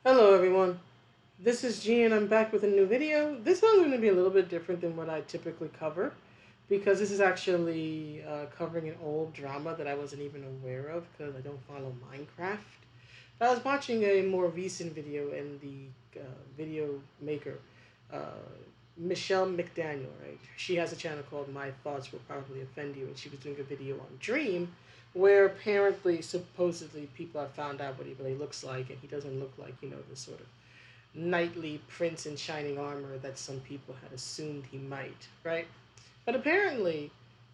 Hello everyone, this is G and I'm back with a new video. This one's going to be a little bit different than what I typically cover because this is actually covering an old drama that I wasn't even aware of because I don't follow Minecraft. But I was watching a more recent video and the video maker, uh, Michelle McDaniel, right? She has a channel called My Thoughts Will Probably Offend You, and she was doing a video on Dream where apparently, supposedly, people have found out what he really looks like, and he doesn't look like, the sort of knightly prince in shining armor that some people had assumed he might, right? But apparently,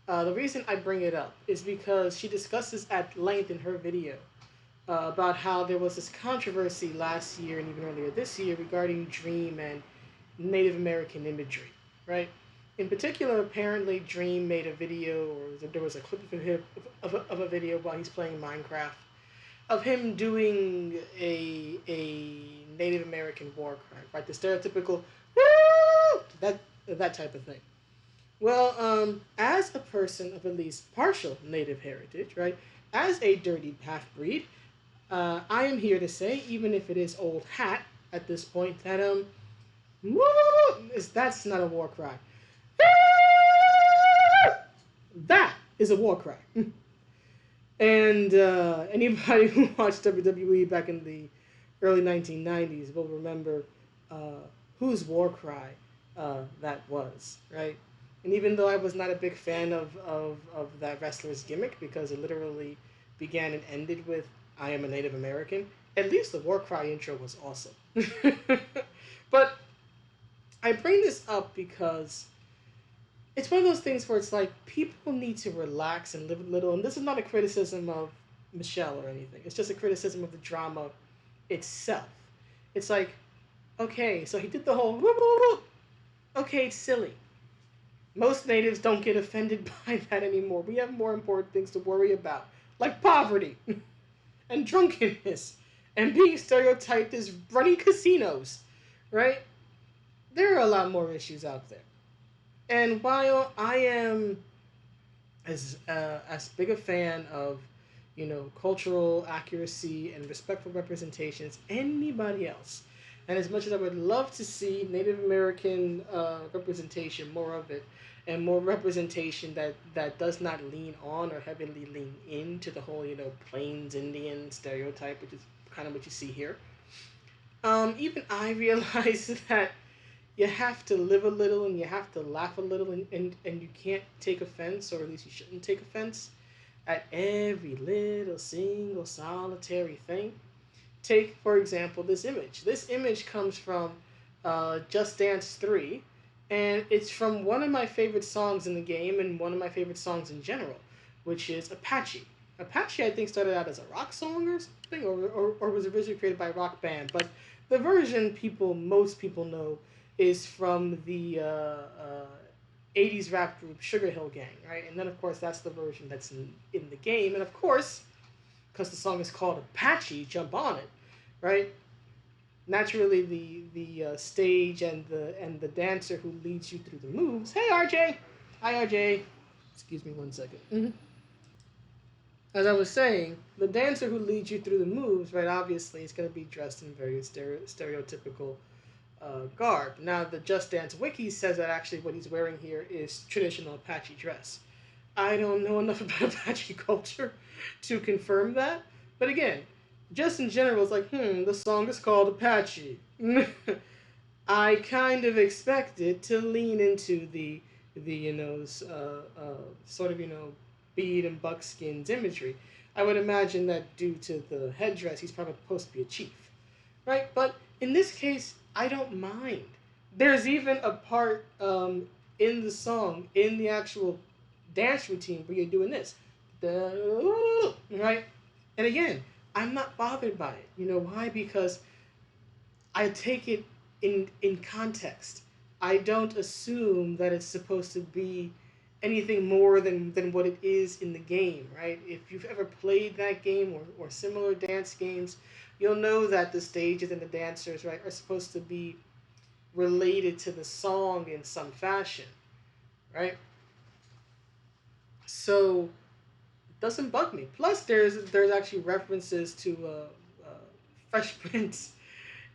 the reason I bring it up is because she discusses at length in her video about how there was this controversy last year and even earlier this year regarding Dream and Native American imagery, right? In particular, apparently Dream made a video, or there was a clip of him of a video while he's playing Minecraft of him doing a Native American war crime, right? The stereotypical woo, that type of thing. Well, as a person of at least partial Native heritage, right? As a dirty half breed, I am here to say, even if it is old hat at this point, that woo is that's not a war cry. That is a war cry. And anybody who watched WWE back in the early 1990s will remember uh, whose war cry that was, right? And even though I was not a big fan of that wrestler's gimmick because it literally began and ended with "I am a Native American," at least the war cry intro was awesome. But I bring this up because it's one of those things where it's like people need to relax and live a little. And this is not a criticism of Michelle or anything. It's just a criticism of the drama itself. It's like, okay, so he did the whole whoop, whoop, whoop. Okay, it's silly. Most natives don't get offended by that anymore. We have more important things to worry about, like poverty and drunkenness and being stereotyped as running casinos, right? There are a lot more issues out there. And while I am as big a fan of cultural accuracy and respectful representation as anybody else, and as much as I would love to see Native American representation, more of it, and more representation that does not lean on or heavily lean into the whole Plains Indian stereotype, which is kind of what you see here. Even I realize that you have to live a little and you have to laugh a little, and you can't take offense, or at least you shouldn't take offense at every little single solitary thing. Take, for example, this image. This image comes from Just Dance 3, and it's from one of my favorite songs in the game and one of my favorite songs in general, which is Apache. Apache, I think, started out as a rock song or something, or was originally created by a rock band, but the version most people know is from the 80s rap group Sugar Hill Gang, right? And then, of course, that's the version that's in the game. And, of course, because the song is called Apache, Jump On It, right? Naturally, the stage and the dancer who leads you through the moves. Hey, RJ! Hi, RJ. Excuse me 1 second. Mm-hmm. As I was saying, the dancer who leads you through the moves, right, obviously is going to be dressed in very stereotypical garb. Now, the Just Dance wiki says that actually what he's wearing here is traditional Apache dress. I don't know enough about Apache culture to confirm that, but again, just in general, it's like, the song is called Apache. I kind of expected to lean into the sort of bead and buckskins imagery. I would imagine that due to the headdress, he's probably supposed to be a chief, right? But in this case, I don't mind. There's even a part in the song, in the actual dance routine, where you're doing this, right? And again, I'm not bothered by it. You know why? Because I take it in context. I don't assume that it's supposed to be anything more than what it is in the game, right? If you've ever played that game or similar dance games, you'll know that the stages and the dancers, right, are supposed to be related to the song in some fashion, right? So it doesn't bug me. Plus, there's actually references to Fresh Prince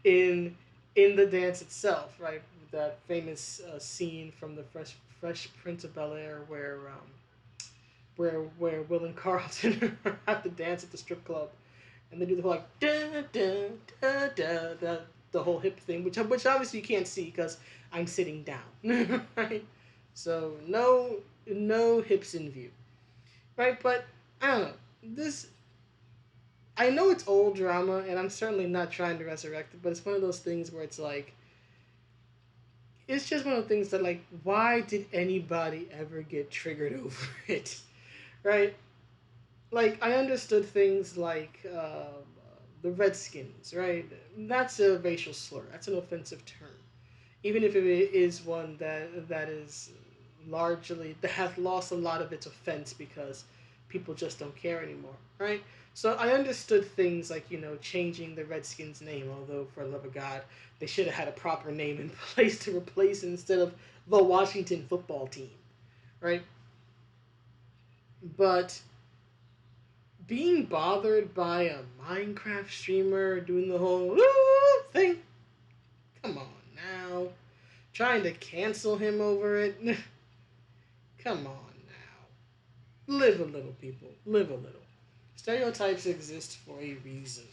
in in the dance itself, right? That famous scene from the Fresh Prince of Bel Air where Will and Carlton have to dance at the strip club, and they do the whole like da da da da the whole hip thing, which obviously you can't see because I'm sitting down, right? So no hips in view, right? But I don't know this. I know it's old drama, and I'm certainly not trying to resurrect it, but it's one of those things where it's like it's just one of the things that like why did anybody ever get triggered over it, right? Like I understood things like the Redskins, right? That's a racial slur. That's an offensive term, even if it is one that is largely that has lost a lot of its offense because people just don't care anymore, right? So I understood things like changing the Redskins name, although for the love of God, they should have had a proper name in place to replace it instead of the Washington Football Team, right? But being bothered by a Minecraft streamer doing the whole thing, come on now, trying to cancel him over it, come on now, live a little, people, live a little. Stereotypes exist for a reason,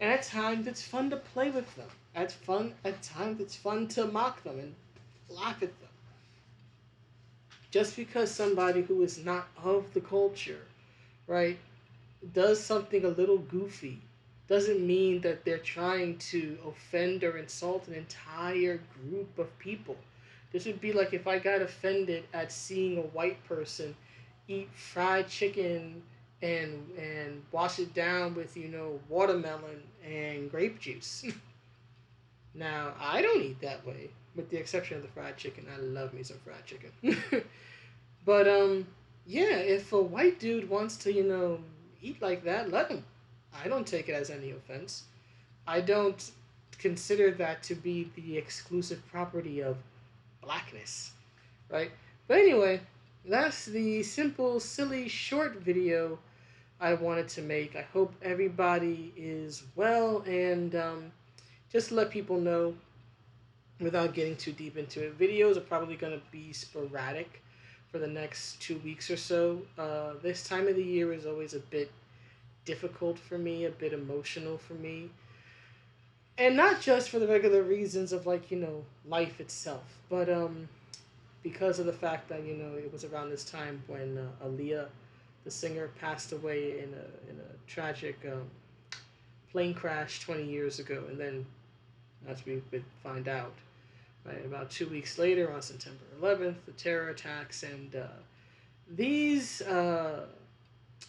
and at times it's fun to play with them. At times it's fun to mock them and laugh at them. Just because somebody who is not of the culture, right, does something a little goofy doesn't mean that they're trying to offend or insult an entire group of people. This would be like if I got offended at seeing a white person eat fried chicken and wash it down with watermelon and grape juice. Now I don't eat that way, with the exception of the fried chicken. I love me some fried chicken. But yeah, if a white dude wants to, eat like that, let him. I don't take it as any offense. I don't consider that to be the exclusive property of blackness, right? But anyway, that's the simple, silly, short video I wanted to make. I hope everybody is well, and just to let people know, without getting too deep into it, videos are probably going to be sporadic for the next 2 weeks or so. This time of the year is always a bit difficult for me, a bit emotional for me. And not just for the regular reasons of like, life itself, but because of the fact that, it was around this time when Aaliyah, the singer, passed away in a tragic plane crash 20 years ago. And then, as we would find out, right, about 2 weeks later, on September 11th, the terror attacks, and these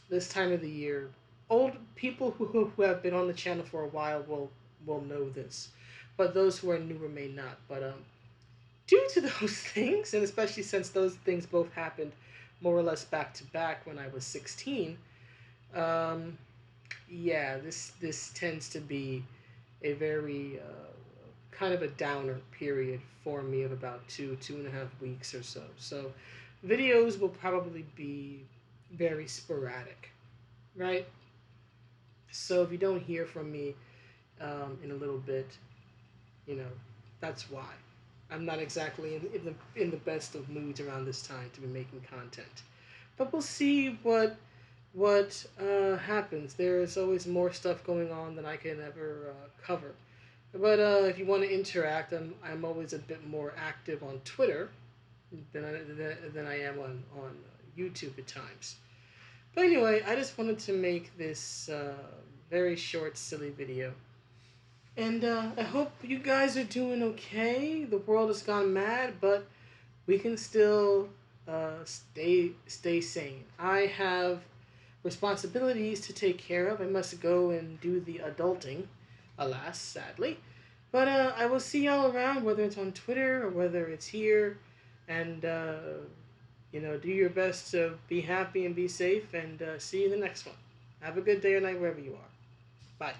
this time of the year, old people who have been on the channel for a while will know this, but those who are newer may not. But due to those things, and especially since those things both happened more or less back to back when I was 16, um, yeah, this tends to be a very kind of a downer period for me of about 2.5 weeks or so. So videos will probably be very sporadic, right? So if you don't hear from me in a little bit, you know, that's why. I'm not exactly in the best of moods around this time to be making content, but we'll see what happens. There's always more stuff going on than I can ever cover. But if you want to interact, I'm always a bit more active on Twitter than I am on YouTube at times. But anyway, I just wanted to make this very short, silly video. And I hope you guys are doing okay. The world has gone mad, but we can still stay sane. I have responsibilities to take care of. I must go and do the adulting, alas, sadly. But I will see y'all around, whether it's on Twitter or whether it's here. And, do your best to be happy and be safe. And see you in the next one. Have a good day or night wherever you are. Bye.